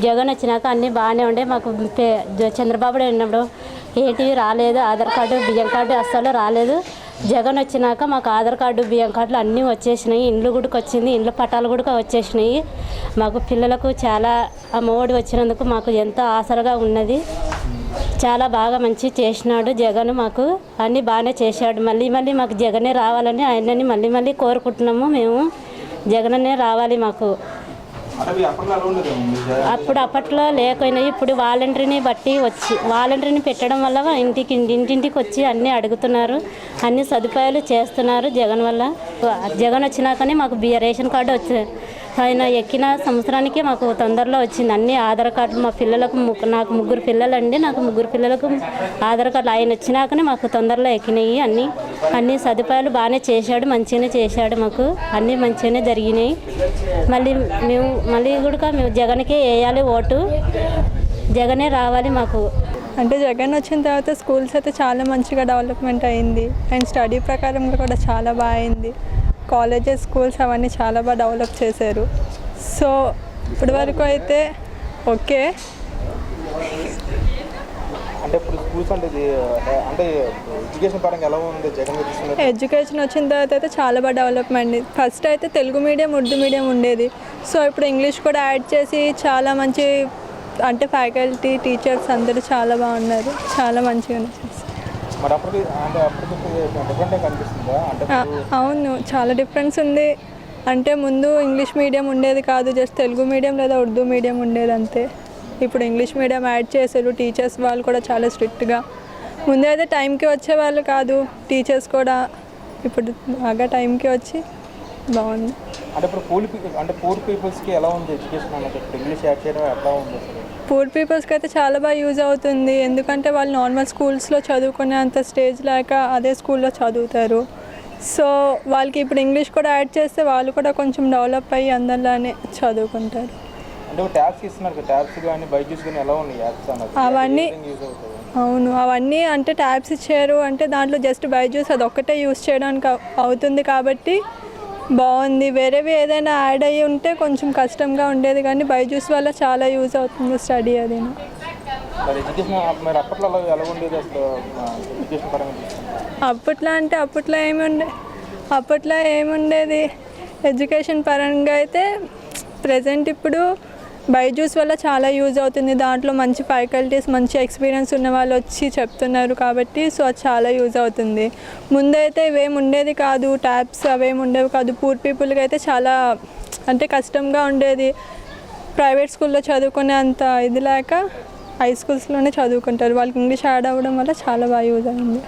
జగన్ వచ్చినాక అన్నీ బాగానే ఉండే. మాకు చంద్రబాబు ఉన్నప్పుడు ఏంటివి రాలేదు, ఆధార్ కార్డు బియ్యం కార్డు అస్సలు రాలేదు. జగన్ వచ్చినాక మాకు ఆధార్ కార్డు బియ్యం కార్డులు అన్నీ వచ్చేసినాయి. ఇండ్లు కూడా వచ్చింది, ఇండ్ల పట్టాలు కూడా వచ్చేసినాయి. మాకు పిల్లలకు చాలా అమ్మఒడి వచ్చినందుకు మాకు ఎంతో ఆసరగా ఉన్నది. చాలా బాగా మంచి చేసినాడు జగన్, మాకు అన్నీ బాగానే చేశాడు. మళ్ళీ మళ్ళీ మాకు జగనే రావాలని ఆయనని మళ్ళీ మళ్ళీ కోరుకుంటున్నాము. మేము జగననే రావాలి మాకు. అప్పట్లో లేకపోయినాయి, ఇప్పుడు వాలంటీర్ని బట్టి వచ్చి వాలంటీర్ని పెట్టడం వల్ల ఇంటింటికి వచ్చి అన్నీ అడుగుతున్నారు, అన్ని సదుపాయాలు చేస్తున్నారు జగన్ వల్ల. జగన్ వచ్చినాకనే మాకు రేషన్ కార్డు వచ్చి ఆయన ఎక్కిన సంవత్సరానికి మాకు తొందరలో వచ్చింది. అన్ని ఆధార్ కార్డులు మా పిల్లలకు నాకు 3 పిల్లలండి, నాకు 3 పిల్లలకు ఆధార్ కార్డులు ఆయన వచ్చినాకనే మాకు తొందరలో ఎక్కినాయి. అన్ని సదుపాయాలు బాగానే చేశాడు, మంచిగానే చేశాడు. మాకు అన్నీ మంచిగానే జరిగినాయి. మళ్ళీ కూడా మేము జగన్కే వేయాలి ఓటు, జగనే రావాలి మాకు. అంటే జగన్ వచ్చిన తర్వాత స్కూల్స్ అయితే చాలా మంచిగా డెవలప్మెంట్ అయింది. అండ్ స్టడీ ప్రకారంగా కూడా చాలా బాగా అయింది. కాలేజెస్, స్కూల్స్ అవన్నీ చాలా బాగా డెవలప్ చేశారు. సో ఇప్పటి వరకు అయితే ఓకే. ఎడ్యుకేషన్ వచ్చిన తర్వాత అయితే చాలా బాగా డెవలప్మెంట్. ఫస్ట్ అయితే తెలుగు మీడియం, ఉర్దూ మీడియం ఉండేది. సో ఇప్పుడు ఇంగ్లీష్ కూడా యాడ్ చేసి చాలా మంచి అంటే ఫ్యాకల్టీ, టీచర్స్ అందరూ చాలా బాగున్నారు, చాలా మంచిగా చేస్తారు. అవును, చాలా డిఫరెన్స్ ఉంది. అంటే ముందు ఇంగ్లీష్ మీడియం ఉండేది కాదు, జస్ట్ తెలుగు మీడియం లేదా ఉర్దూ మీడియం ఉండేది అంతే. ఇప్పుడు ఇంగ్లీష్ మీడియం యాడ్ చేశారు. టీచర్స్ వాళ్ళు కూడా చాలా స్ట్రిక్ట్గా, ముందు అయితే టైంకి వచ్చేవాళ్ళు కాదు టీచర్స్ కూడా, ఇప్పుడు బాగా టైంకి వచ్చి బాగుంది. పూర్ పీపుల్స్కి అయితే చాలా బాగా యూజ్ అవుతుంది. ఎందుకంటే వాళ్ళు నార్మల్ స్కూల్స్లో చదువుకునే అంత స్టేజ్ లేక అదే స్కూల్లో చదువుతారు. సో వాళ్ళకి ఇప్పుడు ఇంగ్లీష్ కూడా యాడ్ చేస్తే వాళ్ళు కూడా కొంచెం డెవలప్ అయ్యి అందరిలానే చదువుకుంటారు. అవన్నీ అవును, అవన్నీ అంటే ట్యాబ్స్ ఇచ్చారు అంటే దాంట్లో జస్ట్ బైజూస్ అదొక్కటే యూజ్ చేయడానికి అవుతుంది కాబట్టి బాగుంది. వేరేవి ఏదైనా యాడ్ అయ్యి ఉంటే కొంచెం కష్టంగా ఉండేది, కానీ బైజూస్ వల్ల చాలా యూజ్ అవుతుంది స్టడీ. అది అప్పట్లో ఏముండేది ఎడ్యుకేషన్ పరంగా అయితే ప్రజెంట్ ఇప్పుడు బైజూస్ వల్ల చాలా యూజ్ అవుతుంది. దాంట్లో మంచి ఫ్యాకల్టీస్, మంచి ఎక్స్పీరియన్స్ ఉన్న వాళ్ళు వచ్చి చెప్తున్నారు కాబట్టి సో అది చాలా యూజ్ అవుతుంది. ముందైతే ఇవేమి ఉండేది కాదు, ట్యాబ్స్ అవేమి ఉండేవి కాదు. పూర్ పీపుల్కి అయితే చాలా అంటే కష్టంగా ఉండేది. ప్రైవేట్ స్కూల్లో చదువుకునే అంత ఇది లేక హై స్కూల్స్లోనే చదువుకుంటారు. వాళ్ళకి ఇంగ్లీష్ యాడ్ అవ్వడం వల్ల చాలా బాగా యూజ్ అయింది.